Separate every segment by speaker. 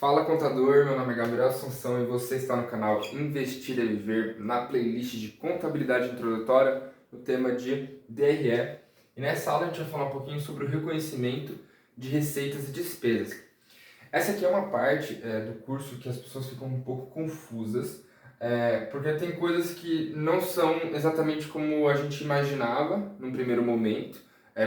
Speaker 1: Fala contador, meu nome é Gabriel Assunção e você está no canal Investir é Viver, na playlist de contabilidade introdutória, no tema de DRE. E nessa aula a gente vai falar um pouquinho sobre o reconhecimento de receitas e despesas. Essa aqui é uma parte do curso que as pessoas ficam um pouco confusas, porque tem coisas que não são exatamente como a gente imaginava num primeiro momento,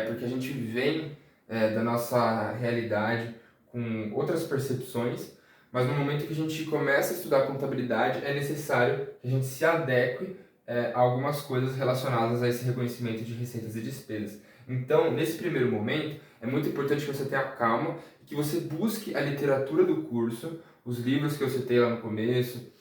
Speaker 1: porque a gente vem da nossa realidade com outras percepções, mas no momento que a gente começa a estudar contabilidade é necessário que a gente se adeque a algumas coisas relacionadas a esse reconhecimento de receitas e despesas. Então, nesse primeiro momento, é muito importante que você tenha calma e que você busque a literatura do curso, os livros que eu citei lá no começo,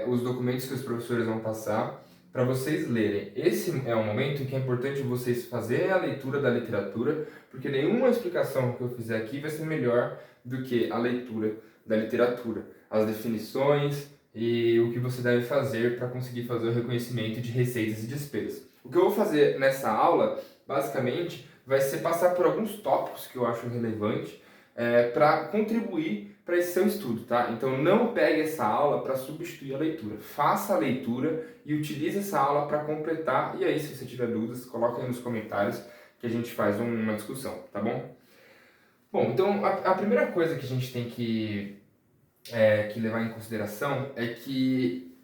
Speaker 1: os documentos que os professores vão passar, para vocês lerem. Esse é um momento em que é importante vocês fazerem a leitura da literatura, porque nenhuma explicação que eu fizer aqui vai ser melhor do que a leitura da literatura, as definições e o que você deve fazer para conseguir fazer o reconhecimento de receitas e despesas. O que eu vou fazer nessa aula, basicamente, vai ser passar por alguns tópicos que eu acho relevante para contribuir para esse seu estudo, tá? Então não pegue essa aula para substituir a leitura. Faça a leitura e utilize essa aula para completar. E aí, se você tiver dúvidas, coloque aí nos comentários que a gente faz uma discussão, tá bom? Bom, então a primeira coisa que a gente tem que levar em consideração é que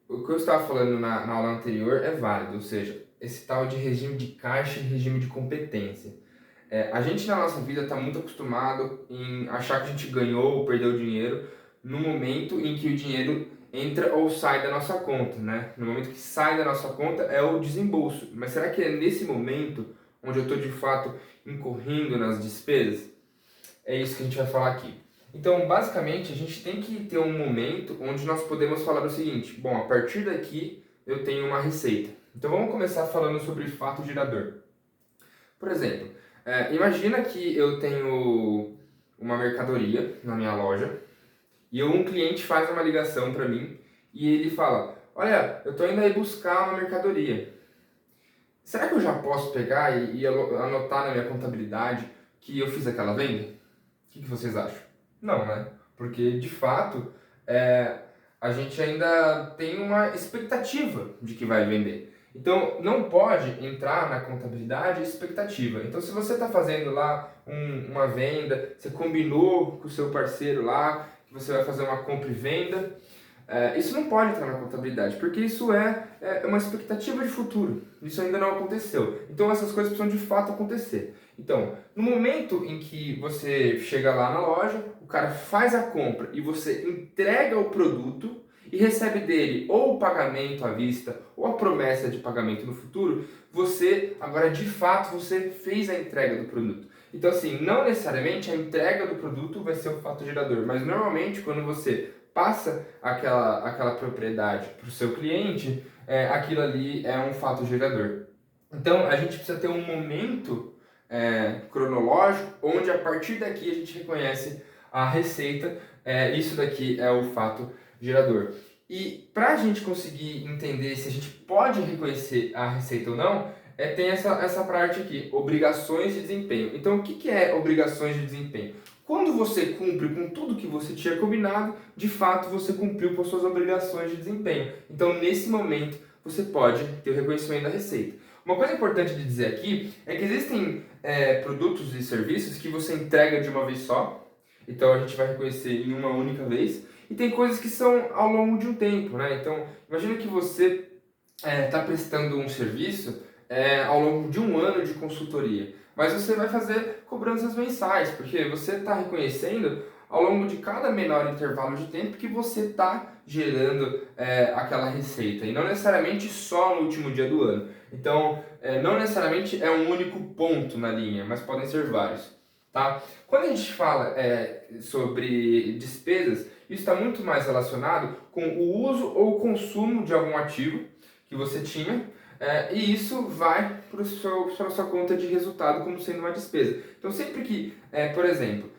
Speaker 1: o que eu estava falando na aula anterior é válido, ou seja, esse tal de regime de caixa e regime de competência. A gente na nossa vida está muito acostumado em achar que a gente ganhou ou perdeu dinheiro no momento em que o dinheiro entra ou sai da nossa conta, né? No momento que sai da nossa conta é o desembolso. Mas será que é nesse momento onde eu estou de fato incorrendo nas despesas? É isso que a gente vai falar aqui. Então, basicamente, a gente tem que ter um momento onde nós podemos falar o seguinte: bom, a partir daqui eu tenho uma receita. Então, vamos começar falando sobre fato gerador. Por exemplo, imagina que eu tenho uma mercadoria na minha loja e um cliente faz uma ligação para mim e ele fala: olha, eu estou indo aí buscar uma mercadoria. Será que eu já posso pegar e anotar na minha contabilidade que eu fiz aquela venda? O que vocês acham? Não, né? Porque, de fato, a gente ainda tem uma expectativa de que vai vender. Então, não pode entrar na contabilidade expectativa. Então, se você está fazendo lá uma venda, você combinou com o seu parceiro lá, que você vai fazer uma compra e venda, isso não pode entrar na contabilidade, porque isso é uma expectativa de futuro. Isso ainda não aconteceu. Então essas coisas precisam de fato acontecer. Então, no momento em que você chega lá na loja, o cara faz a compra e você entrega o produto e recebe dele ou o pagamento à vista ou a promessa de pagamento no futuro, você, agora de fato, você fez a entrega do produto. Então assim, não necessariamente a entrega do produto vai ser o fato gerador, mas normalmente quando você passa aquela propriedade para o seu cliente, aquilo ali é um fato gerador. Então a gente precisa ter um momento cronológico onde a partir daqui a gente reconhece a receita, isso daqui é o fato gerador. E para a gente conseguir entender se a gente pode reconhecer a receita ou não, tem essa parte aqui, obrigações de desempenho. Então o que é obrigações de desempenho? Quando você cumpre com tudo que você tinha combinado, de fato você cumpriu com suas obrigações de desempenho. Então, nesse momento, você pode ter o reconhecimento da receita. Uma coisa importante de dizer aqui é que existem produtos e serviços que você entrega de uma vez só, então a gente vai reconhecer em uma única vez, e tem coisas que são ao longo de um tempo, né? Então, imagina que você está prestando um serviço ao longo de um ano de consultoria, mas você vai fazer cobranças mensais, porque você está reconhecendo ao longo de cada menor intervalo de tempo que você está gerando aquela receita, e não necessariamente só no último dia do ano. Então, não necessariamente é um único ponto na linha, mas podem ser vários. Tá? Quando a gente fala sobre despesas, isso está muito mais relacionado com o uso ou consumo de algum ativo que você tinha, e isso vai para a sua conta de resultado como sendo uma despesa. Então, sempre que, por exemplo,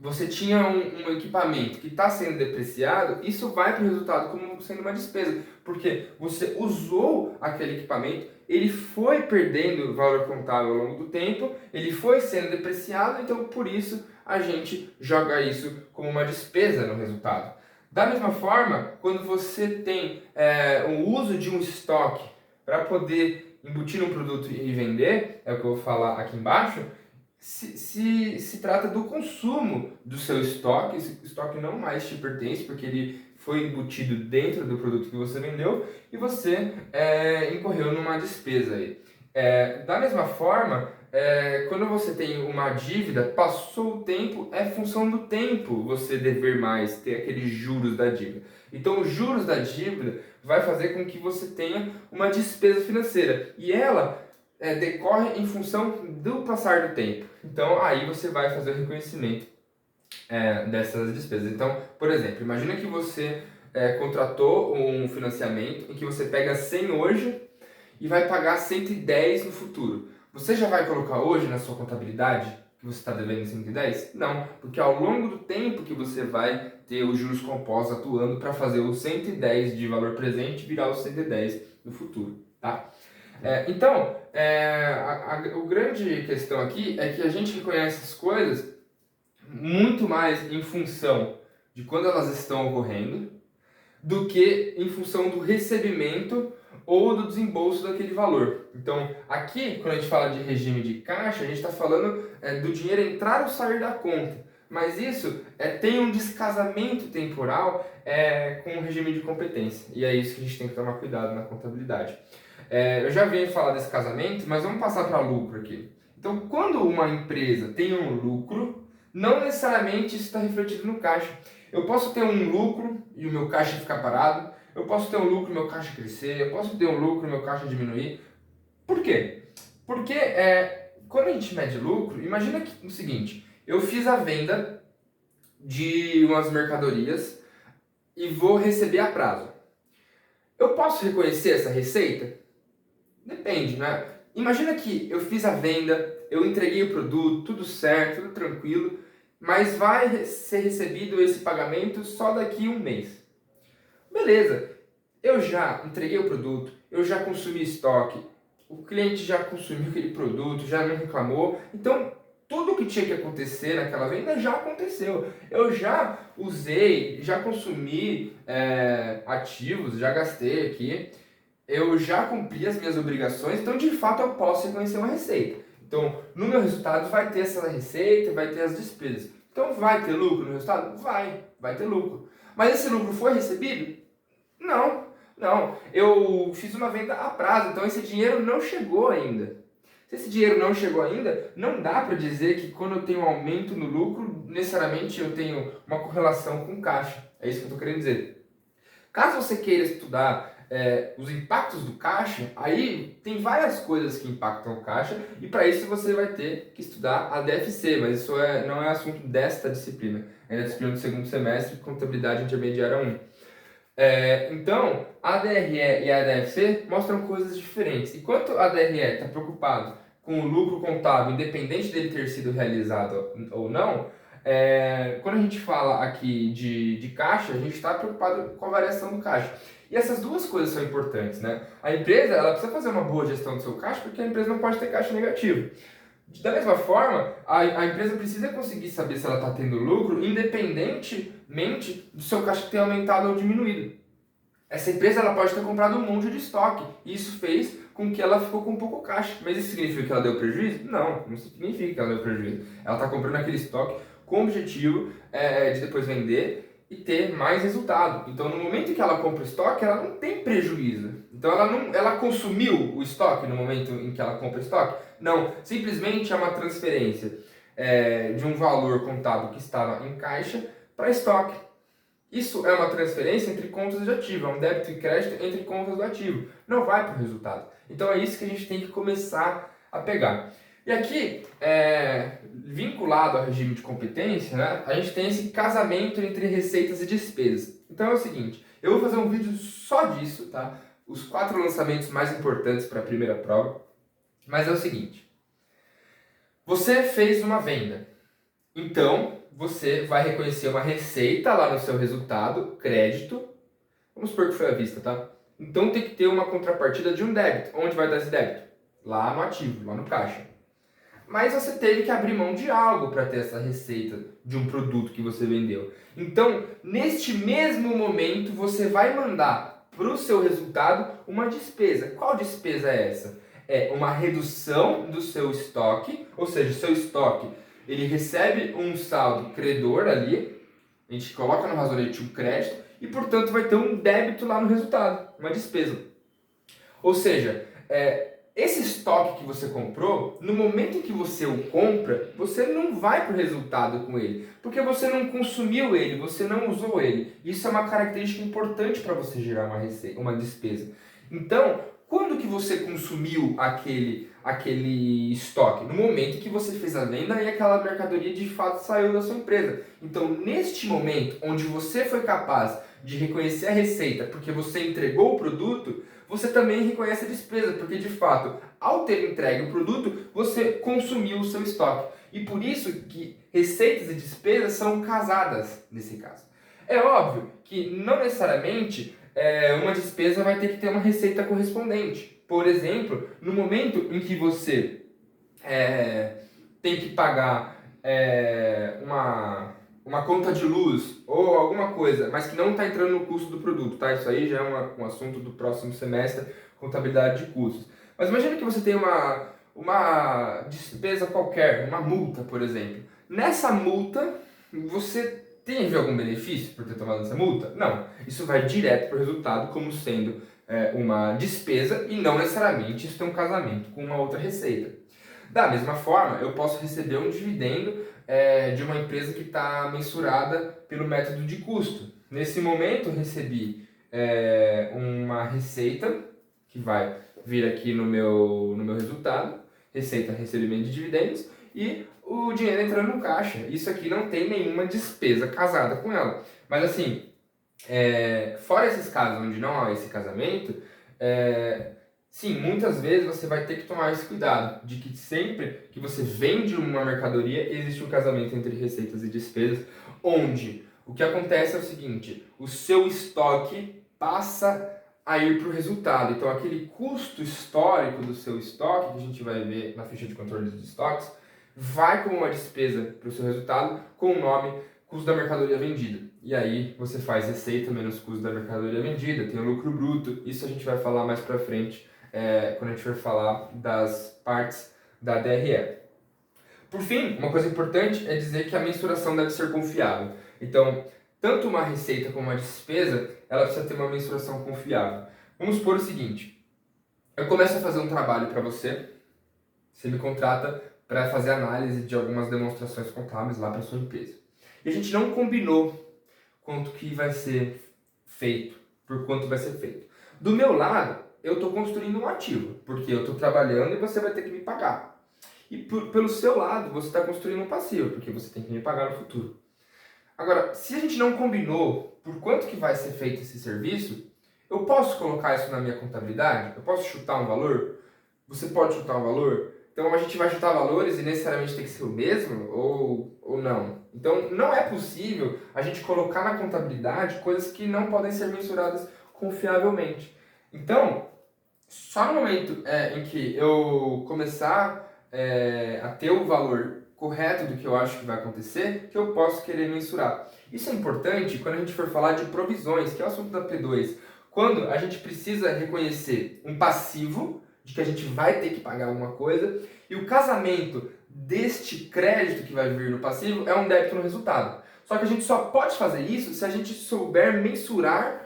Speaker 1: você tinha um equipamento que está sendo depreciado, isso vai para o resultado como sendo uma despesa, porque você usou aquele equipamento, ele foi perdendo valor contábil ao longo do tempo, ele foi sendo depreciado, então por isso a gente joga isso como uma despesa no resultado. Da mesma forma, quando você tem o uso de um estoque para poder embutir um produto e vender, é o que eu vou falar aqui embaixo, se trata do consumo do seu estoque. Esse estoque não mais te pertence, porque ele foi embutido dentro do produto que você vendeu e você incorreu numa despesa aí. Da mesma forma, quando você tem uma dívida, passou o tempo, é função do tempo você dever mais, ter aqueles juros da dívida. Então, os juros da dívida vai fazer com que você tenha uma despesa financeira e ela decorre em função do passar do tempo. Então, aí você vai fazer o reconhecimento dessas despesas. Então, por exemplo, imagina que você contratou um financiamento em que você pega 100 hoje e vai pagar 110 no futuro. Você já vai colocar hoje na sua contabilidade que você está devendo 110? Não, porque ao longo do tempo que você vai ter os juros compostos atuando para fazer o 110 de valor presente virar o 110 no futuro, tá? Então, a grande questão aqui é que a gente reconhece as coisas muito mais em função de quando elas estão ocorrendo do que em função do recebimento ou do desembolso daquele valor. Então, aqui, quando a gente fala de regime de caixa, a gente está falando do dinheiro entrar ou sair da conta. Mas isso tem um descasamento temporal com o regime de competência. E é isso que a gente tem que tomar cuidado na contabilidade. Eu já venho falar desse casamento, mas vamos passar para lucro aqui. Então, quando uma empresa tem um lucro, não necessariamente isso está refletido no caixa. Eu posso ter um lucro e o meu caixa ficar parado, eu posso ter um lucro e o meu caixa crescer, eu posso ter um lucro e o meu caixa diminuir. Por quê? Porque quando a gente mede lucro, imagina que, o seguinte, eu fiz a venda de umas mercadorias e vou receber a prazo. Eu posso reconhecer essa receita? Depende, né? Imagina que eu fiz a venda, eu entreguei o produto, tudo certo, tudo tranquilo, mas vai ser recebido esse pagamento só daqui a um mês. Beleza, eu já entreguei o produto, eu já consumi estoque, o cliente já consumiu aquele produto, já não reclamou, então tudo que tinha que acontecer naquela venda já aconteceu. Eu já usei, já consumi ativos, já gastei aqui, eu já cumpri as minhas obrigações, então de fato eu posso reconhecer uma receita. Então, no meu resultado vai ter essa receita, vai ter as despesas. Então, vai ter lucro no resultado? Vai ter lucro. Mas esse lucro foi recebido? Não, não. Eu fiz uma venda a prazo, então esse dinheiro não chegou ainda. Se esse dinheiro não chegou ainda, não dá para dizer que quando eu tenho um aumento no lucro, necessariamente eu tenho uma correlação com caixa. É isso que eu estou querendo dizer. Caso você queira estudar os impactos do caixa, aí tem várias coisas que impactam o caixa e para isso você vai ter que estudar a DFC, mas isso não é assunto desta disciplina, é da disciplina do segundo semestre, Contabilidade Intermediária 1. Então, a DRE e a DFC mostram coisas diferentes. Enquanto a DRE está preocupado com o lucro contábil, independente dele ter sido realizado ou não, quando a gente fala aqui de caixa, a gente está preocupado com a variação do caixa. E essas duas coisas são importantes, né? A empresa ela precisa fazer uma boa gestão do seu caixa, porque a empresa não pode ter caixa negativo. Da mesma forma, a empresa precisa conseguir saber se ela está tendo lucro, independentemente do seu caixa ter aumentado ou diminuído. Essa empresa ela pode ter comprado um monte de estoque, e isso fez com que ela ficou com pouco caixa. Mas isso significa que ela deu prejuízo? Não, não significa que ela deu prejuízo. Ela está comprando aquele estoque com o objetivo de depois vender e ter mais resultado. Então, no momento em que ela compra o estoque, ela não tem prejuízo. Então, ela consumiu o estoque no momento em que ela compra o estoque? Não, simplesmente é uma transferência de um valor contábil que estava em caixa para estoque. Isso é uma transferência entre contas de ativo, é um débito e crédito entre contas do ativo. Não vai para o resultado. Então, é isso que a gente tem que começar a pegar. E aqui, vinculado ao regime de competência, né, a gente tem esse casamento entre receitas e despesas. Então é o seguinte, eu vou fazer um vídeo só disso, tá? Os 4 lançamentos mais importantes para a primeira prova. Mas é o seguinte, você fez uma venda. Então, você vai reconhecer uma receita lá no seu resultado, crédito. Vamos supor que foi à vista, tá? Então tem que ter uma contrapartida de um débito. Onde vai dar esse débito? Lá no ativo, lá no caixa. Mas você teve que abrir mão de algo para ter essa receita de um produto que você vendeu. Então, neste mesmo momento, você vai mandar para o seu resultado uma despesa. Qual despesa é essa? É uma redução do seu estoque, ou seja, o seu estoque ele recebe um saldo credor ali, a gente coloca no razonete um crédito e, portanto, vai ter um débito lá no resultado, uma despesa. Ou seja, esse estoque que você comprou, no momento em que você o compra, você não vai para o resultado com ele, porque você não consumiu ele, você não usou ele. Isso é uma característica importante para você gerar uma receita, uma despesa. Então, quando que você consumiu aquele estoque? No momento em que você fez a venda e aquela mercadoria de fato saiu da sua empresa. Então, neste momento, onde você foi capaz de reconhecer a receita porque você entregou o produto, você também reconhece a despesa, porque de fato, ao ter entregue o produto, você consumiu o seu estoque. E por isso que receitas e despesas são casadas nesse caso. É óbvio que não necessariamente uma despesa vai ter que ter uma receita correspondente. Por exemplo, no momento em que você tem que pagar uma conta de luz ou alguma coisa, mas que não está entrando no custo do produto, tá? Isso aí já é um assunto do próximo semestre, contabilidade de custos. Mas imagine que você tem uma despesa qualquer, uma multa, por exemplo. Nessa multa, você teve algum benefício por ter tomado essa multa? Não. Isso vai direto para o resultado como sendo uma despesa e não necessariamente isso tem um casamento com uma outra receita. Da mesma forma, eu posso receber um dividendo de uma empresa que está mensurada pelo método de custo. Nesse momento, eu recebi uma receita que vai vir aqui no meu resultado, receita recebimento de dividendos, e o dinheiro entrando no caixa. Isso aqui não tem nenhuma despesa casada com ela. Mas assim, fora esses casos onde não há esse casamento, sim, muitas vezes você vai ter que tomar esse cuidado de que sempre que você vende uma mercadoria, existe um casamento entre receitas e despesas, onde o que acontece é o seguinte, o seu estoque passa a ir para o resultado. Então, aquele custo histórico do seu estoque, que a gente vai ver na ficha de controle de estoques, vai como uma despesa para o seu resultado com o nome custo da mercadoria vendida. E aí você faz receita menos custo da mercadoria vendida, tem o lucro bruto. Isso a gente vai falar mais para frente quando a gente for falar das partes da DRE. Por fim, uma coisa importante é dizer que a mensuração deve ser confiável. Então, tanto uma receita como uma despesa, ela precisa ter uma mensuração confiável. Vamos supor o seguinte, eu começo a fazer um trabalho para você me contrata para fazer análise de algumas demonstrações contábeis lá para sua empresa. E a gente não combinou quanto que vai ser feito, por quanto vai ser feito. Do meu lado, eu estou construindo um ativo, porque eu estou trabalhando e você vai ter que me pagar. E pelo seu lado, você está construindo um passivo, porque você tem que me pagar no futuro. Agora, se a gente não combinou por quanto que vai ser feito esse serviço, eu posso colocar isso na minha contabilidade? Eu posso chutar um valor? Você pode chutar um valor? Então a gente vai chutar valores e necessariamente tem que ser o mesmo ou não? Então não é possível a gente colocar na contabilidade coisas que não podem ser mensuradas confiavelmente. Então, só no momento em que eu começar a ter o valor correto do que eu acho que vai acontecer, que eu posso querer mensurar. Isso é importante quando a gente for falar de provisões, que é o assunto da P2. Quando a gente precisa reconhecer um passivo, de que a gente vai ter que pagar alguma coisa, e o casamento deste crédito que vai vir no passivo é um débito no resultado. Só que a gente só pode fazer isso se a gente souber mensurar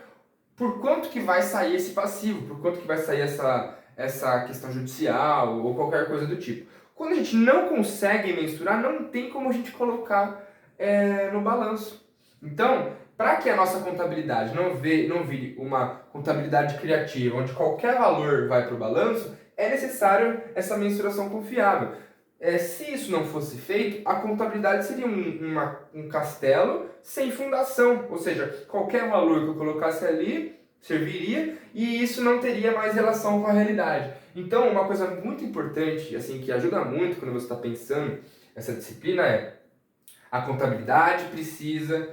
Speaker 1: por quanto que vai sair esse passivo, por quanto que vai sair essa questão judicial ou qualquer coisa do tipo. Quando a gente não consegue mensurar, não tem como a gente colocar no balanço. Então, para que a nossa contabilidade não vire uma contabilidade criativa, onde qualquer valor vai para o balanço, é necessário essa mensuração confiável. Se isso não fosse feito, a contabilidade seria um castelo sem fundação, ou seja, qualquer valor que eu colocasse ali serviria e isso não teria mais relação com a realidade. Então, uma coisa muito importante, assim, que ajuda muito quando você está pensando essa disciplina A contabilidade precisa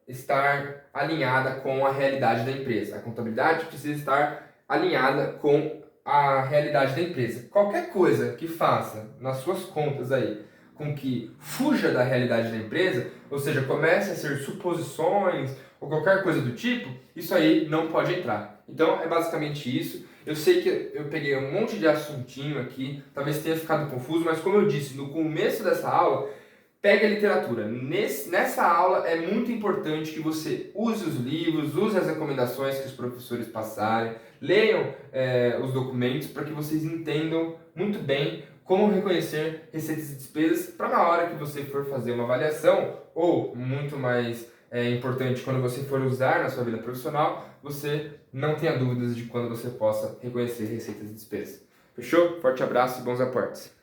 Speaker 1: estar alinhada com a realidade da empresa. A contabilidade precisa estar alinhada com a realidade da empresa. Qualquer coisa que faça nas suas contas aí com que fuja da realidade da empresa, ou seja, comece a ser suposições ou qualquer coisa do tipo, isso aí não pode entrar. Então é basicamente isso. Eu sei que eu peguei um monte de assuntinho aqui, talvez tenha ficado confuso, mas como eu disse no começo dessa aula, pegue a literatura. Nessa aula é muito importante que você use os livros, use as recomendações que os professores passarem, leiam os documentos para que vocês entendam muito bem como reconhecer receitas e despesas para na hora que você for fazer uma avaliação, ou muito mais importante, quando você for usar na sua vida profissional, você não tenha dúvidas de quando você possa reconhecer receitas e despesas. Fechou? Forte abraço e bons aportes!